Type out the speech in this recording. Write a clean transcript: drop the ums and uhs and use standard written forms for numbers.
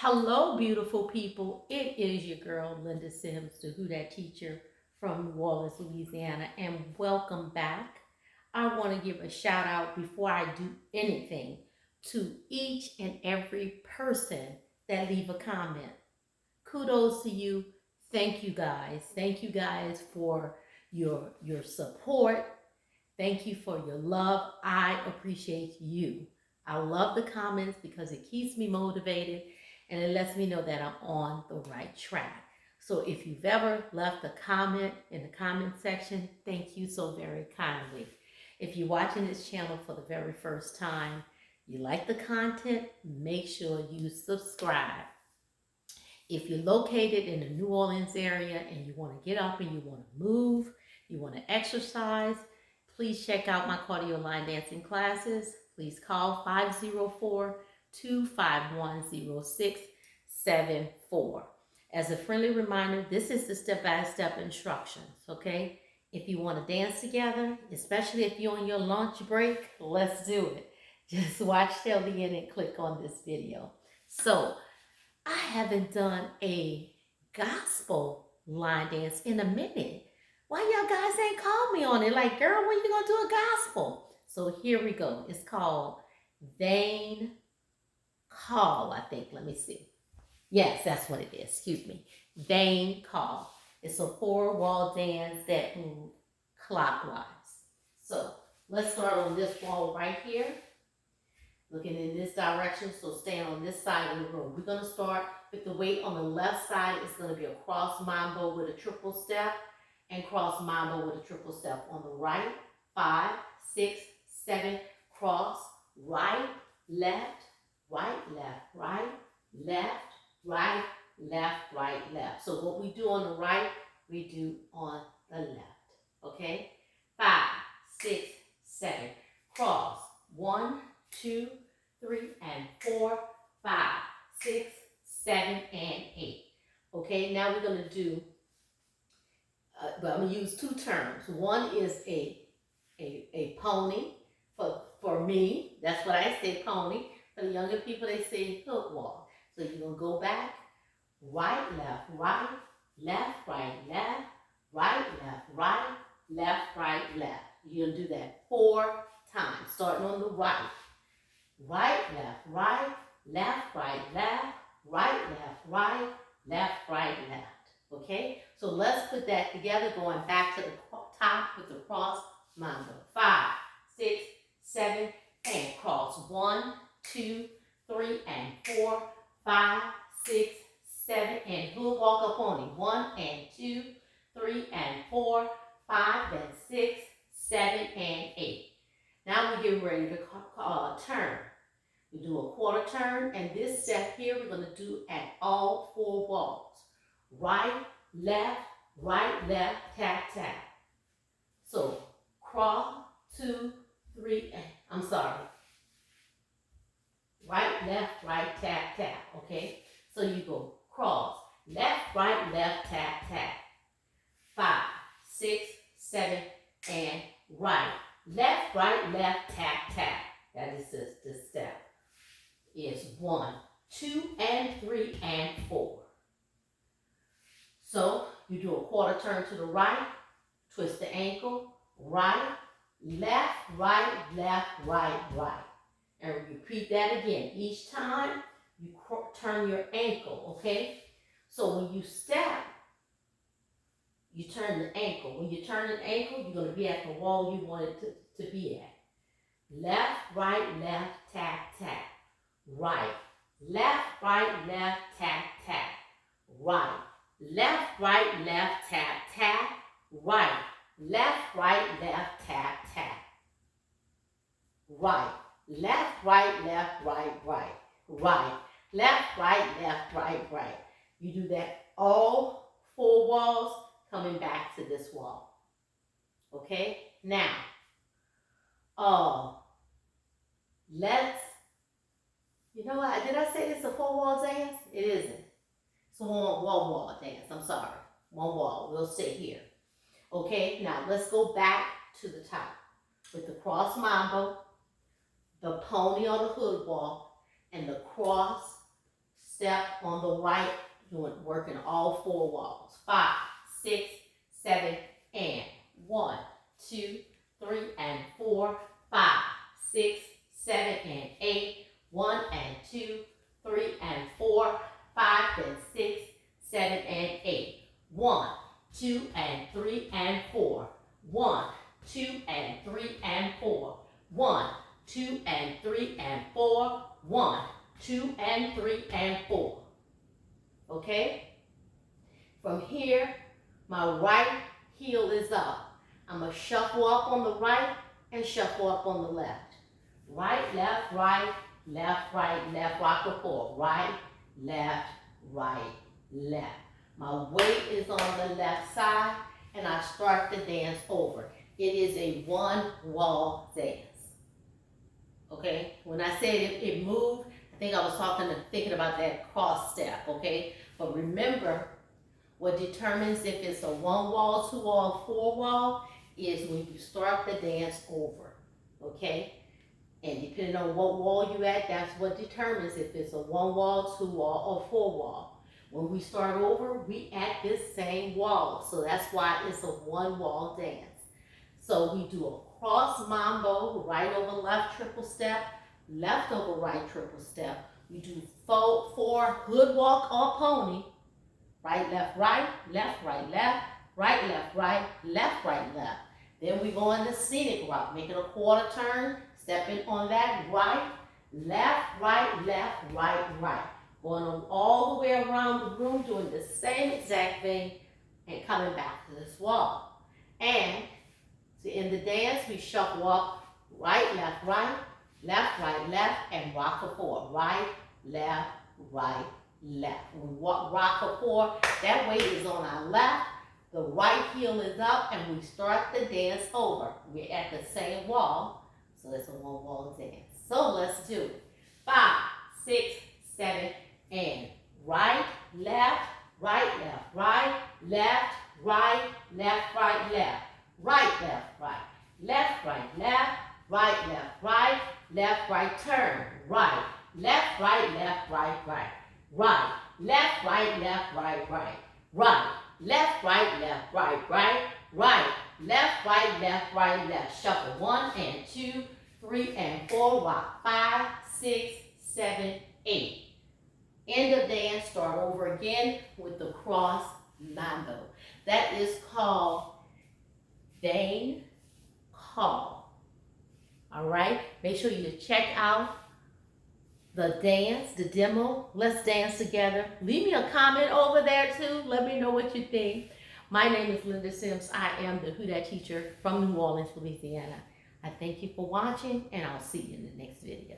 Hello, beautiful people. It is your girl, Linda Sims, the Who Dat teacher from New Orleans, Louisiana, and welcome back. I want to give a shout out before I do anything to each and every person that leave a comment. Kudos to you. Thank you guys. Thank you guys for your support. Thank you for your love. I appreciate you. I love the comments because it keeps me motivated and it lets me know that I'm on the right track. So if you've ever left a comment in the comment section, thank you so very kindly. If you're watching this channel for the very first time, you like the content, make sure you subscribe. If you're located in the New Orleans area and you want to get up and you want to move, you want to exercise, please check out my cardio line dancing classes. Please call 504-251-0674. As a friendly reminder, this is the step-by-step instructions, okay? If you want to dance together, especially if you're on your lunch break, let's do it. Just watch till the end and click on this video. So, I haven't done a gospel line dance in a minute. Why y'all guys ain't called me on it? Like, girl, when you gonna do a gospel? So here we go. It's called Vain Call, I think. Let me see. Yes, that's what it is. Excuse me. Vain Call. It's a 4-wall dance that moves clockwise. So let's start on this wall right here. Looking in this direction, so stand on this side of the room. We're going to start with the weight on the left side. It's going to be a cross mambo with a triple step and cross mambo with a triple step. On the right, 5, 6, 7, cross, right, left, right, left, right, left, right, left, right, left. So what we do on the right, we do on the left. Okay? 5, 6, 7, cross, 1, 2, 3, and 4, 5, 6, 7, and 8. Okay, now we're going to do, but I'm going to use 2 terms. One is a pony. For me, that's what I say, pony. For the younger people, they say hook walk. So you're going to go back, right, left, right, left, right, left, right, left, right, left, right, left. You're going to do that 4 times, starting on the right. Right, left, right, left, right, left, right, left, right, left, right, left. Okay? So let's put that together, going back to the top with the cross mambo. 5, 6, 7, and cross. 1, 2, 3, and 4, 5, 6, 7, and hook walk up on it. 1 and 2, 3 and 4, 5 and 6, 7 and 8. Now we're getting ready to turn. We do a quarter turn, and this step here we're going to do at all 4 walls. Right, left, tap, tap. So cross, 2, 3, and I'm sorry. Right, tap, tap. Okay? So you go cross, left, tap, tap. 5, 6, 7, and right. Left, tap, tap. That is the step. Is 1, 2, and 3, and 4. So you do a quarter turn to the right, twist the ankle, right, left, right. And repeat that again. Each time you turn your ankle, okay? So when you step, you turn the ankle. When you turn an ankle, you're going to be at the wall you want it to be at. Left, tap, tap. Right, left, tap, tap. Right, left, tap, tap. Right, left, tap, tap. Right, left, right. Right, left, right. You do that all 4 walls, coming back to this wall. Okay? Now, let's, you know what? Did I say it's a 4-wall dance? It isn't. It's a 1-wall dance. I'm sorry. 1 wall. We'll stay here. Okay? Now, let's go back to the top. With the cross mambo, the pony on the hood walk, and the cross step on the right, working all 4 walls. 5, 6, 7, and 1, 2, 3, and 4, 5, 6, 7, and 8, 1 and 2, 3 and 4, 5 and 6, 7 and 8, 1, 2 and 3 and 4, 1, 2 and 3 and 4, 1, 2 and 3 and 4, 1, 2 and 3 and 4. Okay? From here, my right heel is up. I'm going to shuffle up on the right and shuffle up on the left. Right, left, right, left, right, left, rock the 4. Right, left, left. My weight is on the left side and I start the dance over. It is a 1-wall dance. Okay? When I said it moved, I think I was thinking about that cross step, okay? But remember, what determines if it's a 1-wall, 2-wall, 4-wall is when you start the dance over, okay? And depending on what wall you at, that's what determines if it's a 1-wall, 2-wall, or 4-wall. When we start over, we at this same wall. So that's why it's a 1-wall dance. So we do a cross mambo, right over left triple step, left over right triple step. We do 4 hood walk or pony, right, left, right, left, right, left, right, left, right, left, right, left. Then we go in the scenic route, making a quarter turn, stepping on that right, left, right, left, right, right. Going all the way around the room, doing the same exact thing, and coming back to this wall. And to end the dance, we shuffle up, right, left, left, and rock for 4. Right, left, left. When we rock for 4, that weight is on our left, the right heel is up, and we start the dance over. We're at the same wall, so it's a 1-wall dance. So let's do it. 5, 6, 7, and right, left, right, left, left, right, left, left. Right, left, left, left, right, turn. Right, left, left, right. Right, left, left, right. Right, left, left, right. Right, left, left. Shuffle 1 and 2, 3 and 4. Rock 5, 6, 7, 8. End of dance, start over again with the cross mambo. That is called Vane Call. All right, make sure you check out the dance, the demo. Let's dance together. Leave me a comment over there too. Let me know what you think. My name is Linda Sims. I am the Who Dat teacher from New Orleans, Louisiana. I thank you for watching, and I'll see you in the next video.